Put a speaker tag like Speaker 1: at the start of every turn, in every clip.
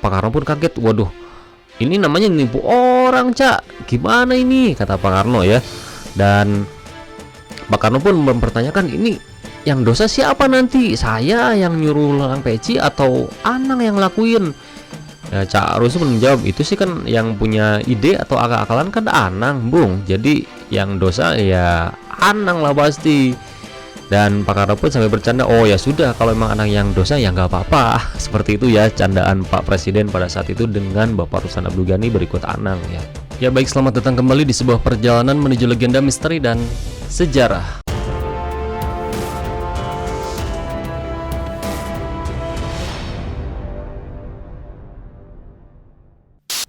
Speaker 1: Pak Karno pun kaget. Waduh, ini namanya nipu orang, Cak. Gimana ini? Kata Pak Karno ya. Dan Pak Karno pun mempertanyakan, ini yang dosa siapa nanti? Saya yang nyuruh lelang peci atau Anang yang lakuin? Ya, Cak Arus pun menjawab, itu sih kan yang punya ide atau akal-akalan kan Anang, Bung. Jadi yang dosa ya Anang lah pasti. Dan Pak Karno pun sampai bercanda, oh ya sudah, kalau emang Anang yang dosa ya nggak apa-apa. Seperti itu ya candaan Pak Presiden pada saat itu dengan Bapak Ruslan Abdul Ghani berikut Anang ya. Ya baik, selamat datang kembali di sebuah perjalanan menuju legenda misteri dan sejarah.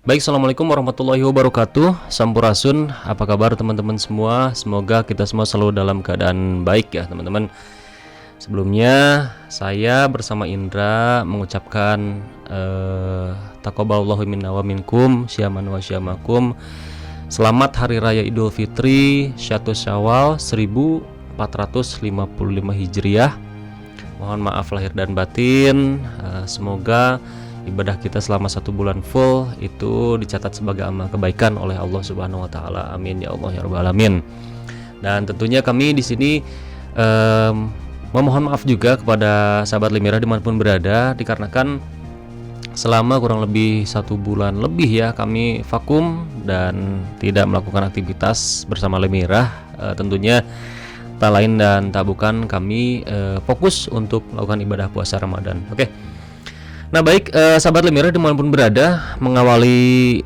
Speaker 1: Baik, assalamualaikum warahmatullahi wabarakatuh. Sampurasun, apa kabar teman-teman semua? Semoga kita semua selalu dalam keadaan baik ya teman-teman. Sebelumnya saya bersama Indra mengucapkan taqabbalallahu minna wa minkum, syaman wa syamakum. Selamat Hari Raya Idul Fitri 1 Syawal 1455 Hijriah. Mohon maaf lahir dan batin. Semoga ibadah kita selama 1 bulan full itu dicatat sebagai amal kebaikan oleh Allah Subhanahu wa taala. Amin ya Allah ya rabbal alamin. Dan tentunya kami di sini memohon maaf juga kepada sahabat Lemira dimanapun berada, dikarenakan selama kurang lebih 1 bulan lebih ya kami vakum dan tidak melakukan aktivitas bersama Lemira. Tentunya tak lain dan tak bukan kami fokus untuk melakukan ibadah puasa Ramadan. Oke. Nah baik, sahabat Lemira dimanapun berada, mengawali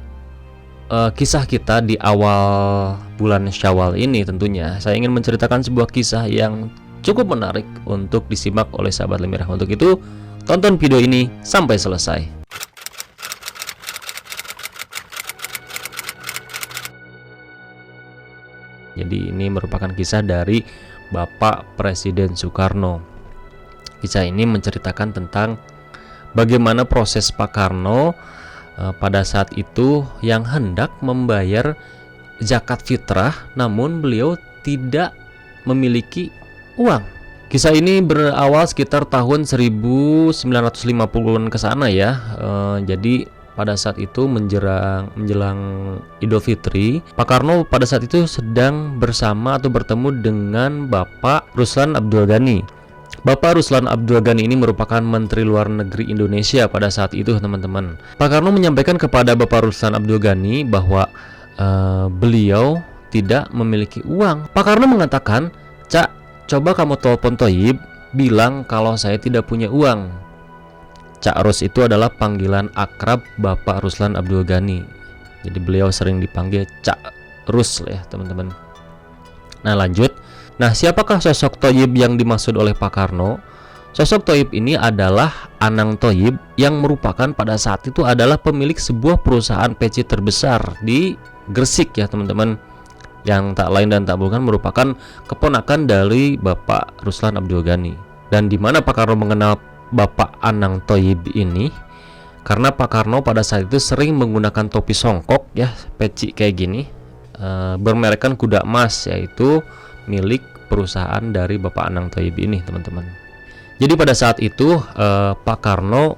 Speaker 1: kisah kita di awal bulan Syawal ini tentunya saya ingin menceritakan sebuah kisah yang cukup menarik untuk disimak oleh sahabat Lemira. Untuk itu tonton video ini sampai selesai. Jadi ini merupakan kisah dari Bapak Presiden Soekarno. Kisah ini menceritakan tentang bagaimana proses Pak Karno pada saat itu yang hendak membayar zakat fitrah, namun beliau tidak memiliki uang. Kisah ini berawal sekitar tahun 1950-an ke sana ya. Jadi pada saat itu menjelang Idul Fitri, Pak Karno pada saat itu sedang bersama atau bertemu dengan Bapak Ruslan Abdul Ghani. Bapak Ruslan Abdul Ghani ini merupakan Menteri Luar Negeri Indonesia pada saat itu teman-teman. Pak Karno menyampaikan kepada Bapak Ruslan Abdul Ghani bahwa beliau tidak memiliki uang. Pak Karno mengatakan, "Cak, coba kamu telepon Thoyib, bilang kalau saya tidak punya uang." Cak Rus itu adalah panggilan akrab Bapak Ruslan Abdul Ghani. Jadi beliau sering dipanggil Cak Rus ya teman-teman. Nah lanjut. Nah, siapakah sosok Thoyib yang dimaksud oleh Pak Karno? Sosok Thoyib ini adalah Anang Thoyib yang merupakan pada saat itu adalah pemilik sebuah perusahaan peci terbesar di Gresik ya teman-teman. Yang tak lain dan tak bukan merupakan keponakan dari Bapak Ruslan Abdul Ghani. Dan di mana Pak Karno mengenal Bapak Anang Thoyib ini? Karena Pak Karno pada saat itu sering menggunakan topi songkok ya, peci kayak gini, bermerekkan kuda emas, yaitu milik perusahaan dari Bapak Anang Thoyib ini teman-teman. Jadi pada saat itu Pak Karno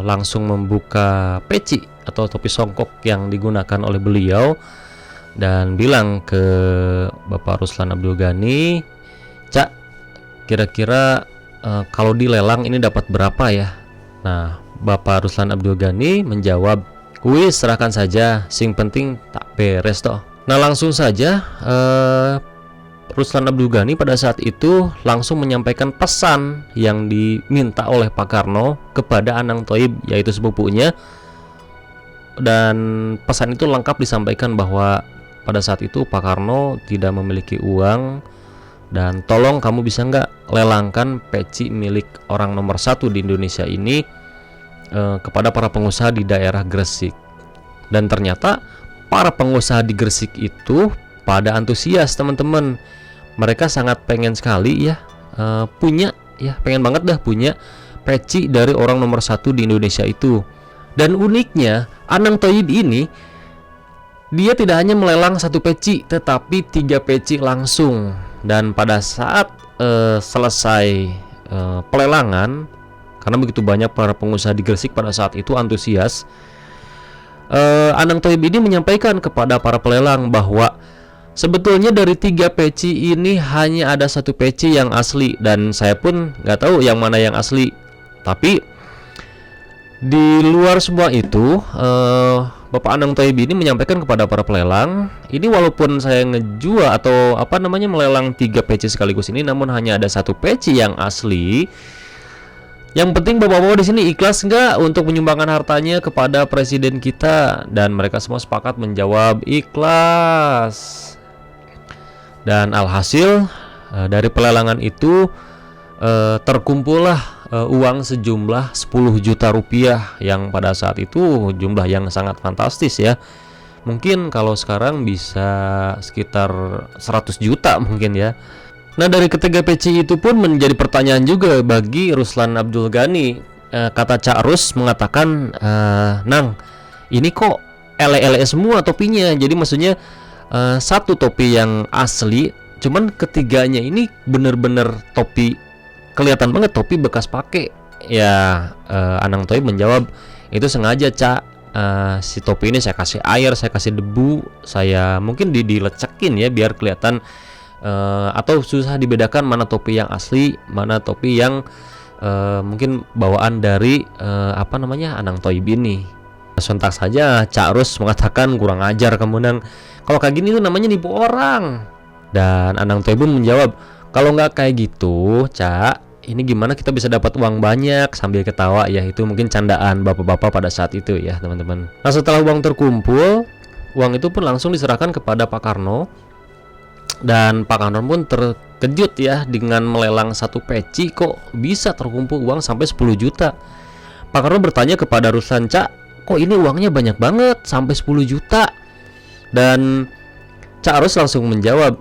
Speaker 1: langsung membuka peci atau topi songkok yang digunakan oleh beliau dan bilang ke Bapak Ruslan Abdul Ghani, "Cak, kira-kira kalau dilelang ini dapat berapa ya?" Nah Bapak Ruslan Abdul Ghani menjawab, "Kuis serahkan saja, sing penting tak beres toh." Nah langsung saja Ruslan Abdul Ghani pada saat itu langsung menyampaikan pesan yang diminta oleh Pak Karno kepada Anang Thoyib, yaitu sepupunya. Dan pesan itu lengkap disampaikan bahwa pada saat itu Pak Karno tidak memiliki uang dan tolong kamu bisa nggak lelangkan peci milik orang nomor 1 di Indonesia ini kepada para pengusaha di daerah Gresik. Dan ternyata para pengusaha di Gresik itu pada antusias teman-teman. Mereka sangat pengen sekali ya punya ya, pengen banget dah punya peci dari orang nomor 1 di Indonesia itu. Dan uniknya Anang Thoyib ini dia tidak hanya melelang 1 peci tetapi 3 peci langsung. Dan pada saat selesai pelelangan, karena begitu banyak para pengusaha di Gresik pada saat itu antusias. Anang Thoib ini menyampaikan kepada para pelelang bahwa sebetulnya dari 3 peci ini hanya ada 1 peci yang asli, dan saya pun nggak tahu yang mana yang asli. Tapi di luar semua itu, Bapak Anang Thoib ini menyampaikan kepada para pelelang, ini walaupun saya ngejual atau melelang 3 peci sekaligus ini, namun hanya ada 1 peci yang asli. Yang penting bapak-bapak di sini ikhlas nggak untuk menyumbangkan hartanya kepada presiden kita, dan mereka semua sepakat menjawab ikhlas. Dan alhasil dari pelelangan itu terkumpullah uang sejumlah 10 juta rupiah, yang pada saat itu jumlah yang sangat fantastis ya. Mungkin kalau sekarang bisa sekitar 100 juta mungkin ya. Nah, dari ketiga peci itu pun menjadi pertanyaan juga bagi Ruslan Abdul Ghani. Kata Cak Rus mengatakan, Nang, ini kok ele-ele semua topinya. Jadi maksudnya 1 topi yang asli, cuman ketiganya ini bener-bener topi, kelihatan banget topi bekas pakai. Ya, Anang Thoib menjawab, itu sengaja Cak, si topi ini saya kasih air, saya kasih debu, saya mungkin dilecekin ya biar kelihatan, atau susah dibedakan mana topi yang asli, mana topi yang mungkin bawaan dari Anang Thoib ini. Sontak saja Cak Rus mengatakan, kurang ajar kamu Nang, kalau kayak gini tuh namanya nipu orang. Dan Anang Thoib menjawab, kalau nggak kayak gitu Cak, ini gimana kita bisa dapat uang banyak, sambil ketawa ya. Itu mungkin candaan bapak-bapak pada saat itu ya teman-teman. Nah, setelah uang terkumpul, uang itu pun langsung diserahkan kepada Pak Karno. Dan Pak Karno pun terkejut ya dengan melelang 1 peci kok bisa terkumpul uang sampai 10 juta. Pak Karno bertanya kepada Ruslan, Cak, kok ini uangnya banyak banget sampai 10 juta? Dan Cak Rus langsung menjawab,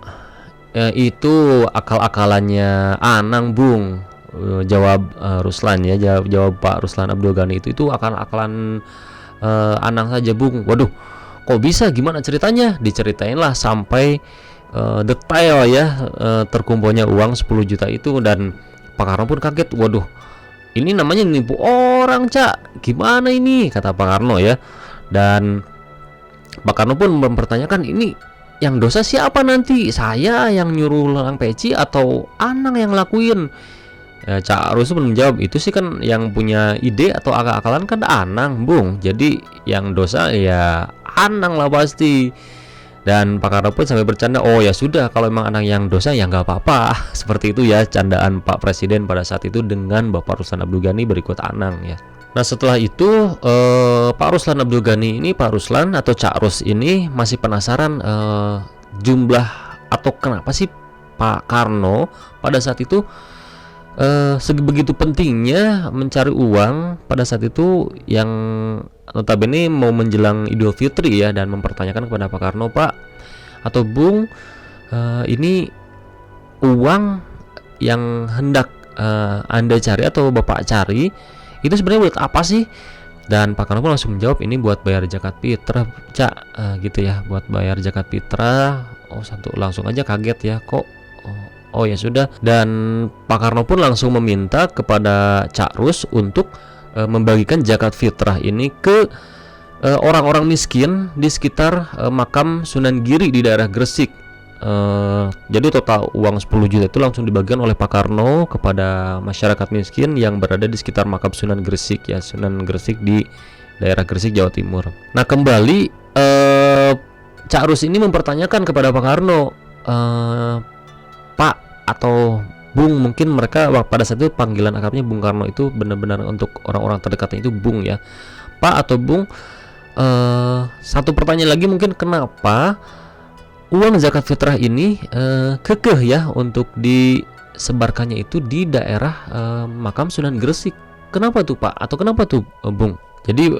Speaker 1: itu akal-akalannya Anang Bung. Jawab Ruslan ya, jawab Pak Ruslan Abdul Ghani, itu akal-akalan Anang saja Bung. Waduh, kok bisa, gimana ceritanya? Diceritain lah sampai detail ya, terkumpulnya uang 10 juta itu. Dan Pak Karno pun kaget, waduh, ini namanya nipu orang Cak, gimana ini, kata Pak Karno ya. Dan Pak Karno pun mempertanyakan, ini yang dosa siapa nanti, saya yang nyuruh lelang peci atau Anang yang lakuin? Cak Rus pun menjawab, itu sih kan yang punya ide atau akal-akalan kan Anang Bung, jadi yang dosa ya Anang lah pasti. Dan Pak Karno pun sampai bercanda, oh ya sudah, kalau memang Anang yang dosa ya nggak apa-apa. Seperti itu ya candaan Pak Presiden pada saat itu dengan Bapak Ruslan Abdul Ghani berikut Anang ya. Nah, setelah itu Pak Ruslan Abdul Ghani ini, Pak Ruslan atau Cak Rus ini masih penasaran jumlah atau kenapa sih Pak Karno pada saat itu sebegitu pentingnya mencari uang pada saat itu, yang notabene mau menjelang Idul Fitri ya, dan mempertanyakan kepada Pak Karno, Pak atau Bung, ini uang yang hendak Anda cari atau Bapak cari itu sebenarnya buat apa sih? Dan Pak Karno pun langsung menjawab, ini buat bayar zakat fitrah Cak, gitu ya, buat bayar zakat fitrah. Oh, langsung aja kaget ya, kok oh ya sudah. Dan Pak Karno pun langsung meminta kepada Cak Rus untuk membagikan zakat fitrah ini ke orang-orang miskin di sekitar makam Sunan Giri di daerah Gresik. Jadi total uang 10 juta itu langsung dibagikan oleh Pak Karno kepada masyarakat miskin yang berada di sekitar makam Sunan Gresik ya, Sunan Gresik di daerah Gresik, Jawa Timur. Nah, kembali Cak Rus ini mempertanyakan kepada Pak Karno, Pak atau Bung, mungkin mereka pada saat itu panggilan akrabnya Bung Karno itu benar-benar untuk orang-orang terdekatnya itu Bung ya, Pak atau Bung, satu pertanyaan lagi mungkin, kenapa uang zakat fitrah ini kekeh ya untuk disebarkannya itu di daerah makam Sunan Gresik? Kenapa tuh Pak, atau kenapa tuh Bung? Jadi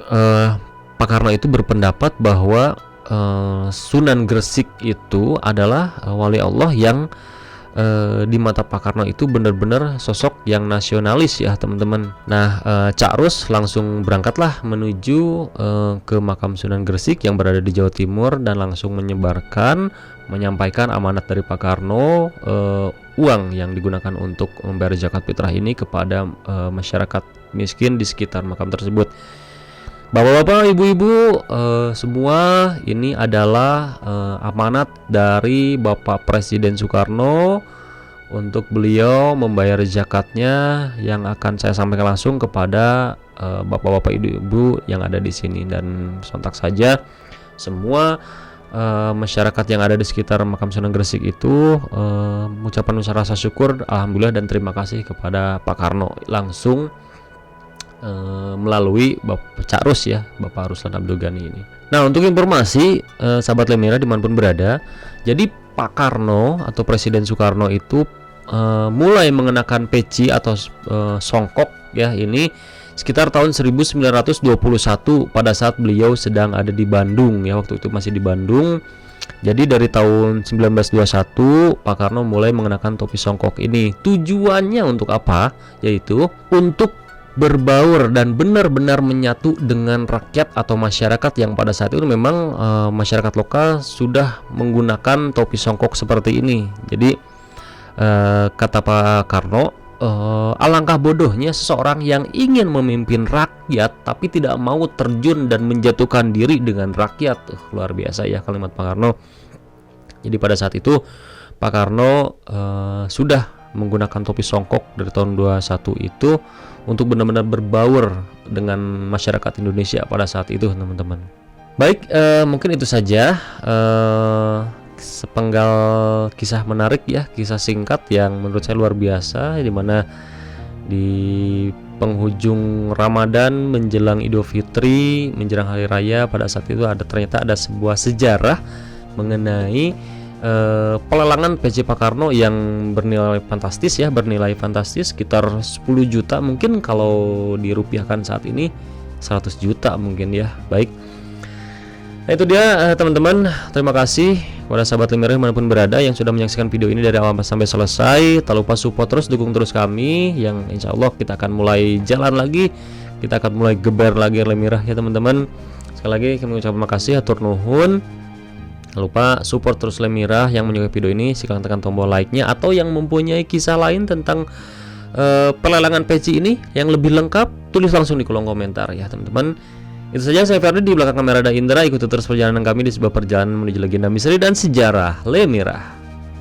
Speaker 1: Pak Karno itu berpendapat bahwa Sunan Gresik itu adalah wali Allah yang di mata Pak Karno itu benar-benar sosok yang nasionalis ya teman-teman. Nah, Cak Rus langsung berangkatlah menuju ke makam Sunan Gresik yang berada di Jawa Timur dan langsung menyampaikan amanat dari Pak Karno, uang yang digunakan untuk membayar zakat fitrah ini kepada masyarakat miskin di sekitar makam tersebut. Bapak-bapak, ibu-ibu, semua ini adalah amanat dari Bapak Presiden Soekarno untuk beliau membayar zakatnya yang akan saya sampaikan langsung kepada bapak-bapak, ibu-ibu yang ada di sini. Dan sontak saja semua masyarakat yang ada di sekitar makam Sunan Gresik itu mengucapkan rasa syukur, alhamdulillah dan terima kasih kepada Pak Karno langsung melalui Bapak Cak Rus ya, Bapak Ruslan Abdul Ghani ini. Nah, untuk informasi sahabat Lemira dimanapun berada, jadi Pak Karno atau Presiden Soekarno itu mulai mengenakan peci atau songkok ya ini sekitar tahun 1921 pada saat beliau sedang ada di Bandung ya, waktu itu masih di Bandung. Jadi dari tahun 1921 Pak Karno mulai mengenakan topi songkok ini. Tujuannya untuk apa? Yaitu untuk berbaur dan benar-benar menyatu dengan rakyat atau masyarakat yang pada saat itu memang masyarakat lokal sudah menggunakan topi songkok seperti ini. Jadi kata Pak Karno, alangkah bodohnya seseorang yang ingin memimpin rakyat tapi tidak mau terjun dan menjatuhkan diri dengan rakyat. Luar biasa ya kalimat Pak Karno. Jadi pada saat itu Pak Karno sudah menggunakan topi songkok dari tahun 21 itu untuk benar-benar berbaur dengan masyarakat Indonesia pada saat itu teman-teman. Baik, mungkin itu saja sepenggal kisah menarik ya, kisah singkat yang menurut saya luar biasa, di mana di penghujung Ramadan menjelang Idul Fitri, menjelang hari raya, pada saat itu ternyata ada sebuah sejarah mengenai pelelangan peci Pak Karno yang bernilai fantastis ya, sekitar 10 juta mungkin, kalau dirupiahkan saat ini 100 juta mungkin ya. Baik, nah itu dia teman-teman, terima kasih kepada sahabat Lemira dimanapun berada yang sudah menyaksikan video ini dari awal sampai selesai. Tak lupa support terus, dukung terus kami yang insya Allah kita akan mulai jalan lagi, kita akan mulai geber lagi Lemira ya teman-teman. Sekali lagi kami ucapkan terima kasih, hatur nuhun. Jangan lupa support terus Lemira. Yang menyukai video ini silakan tekan tombol like-nya, atau yang mempunyai kisah lain tentang pelelangan peci ini yang lebih lengkap, tulis langsung di kolom komentar ya teman-teman. Itu saja, saya Ferdi, di belakang kamera ada Indra. Ikuti terus perjalanan kami di sebuah perjalanan menuju legenda misteri dan sejarah Lemira.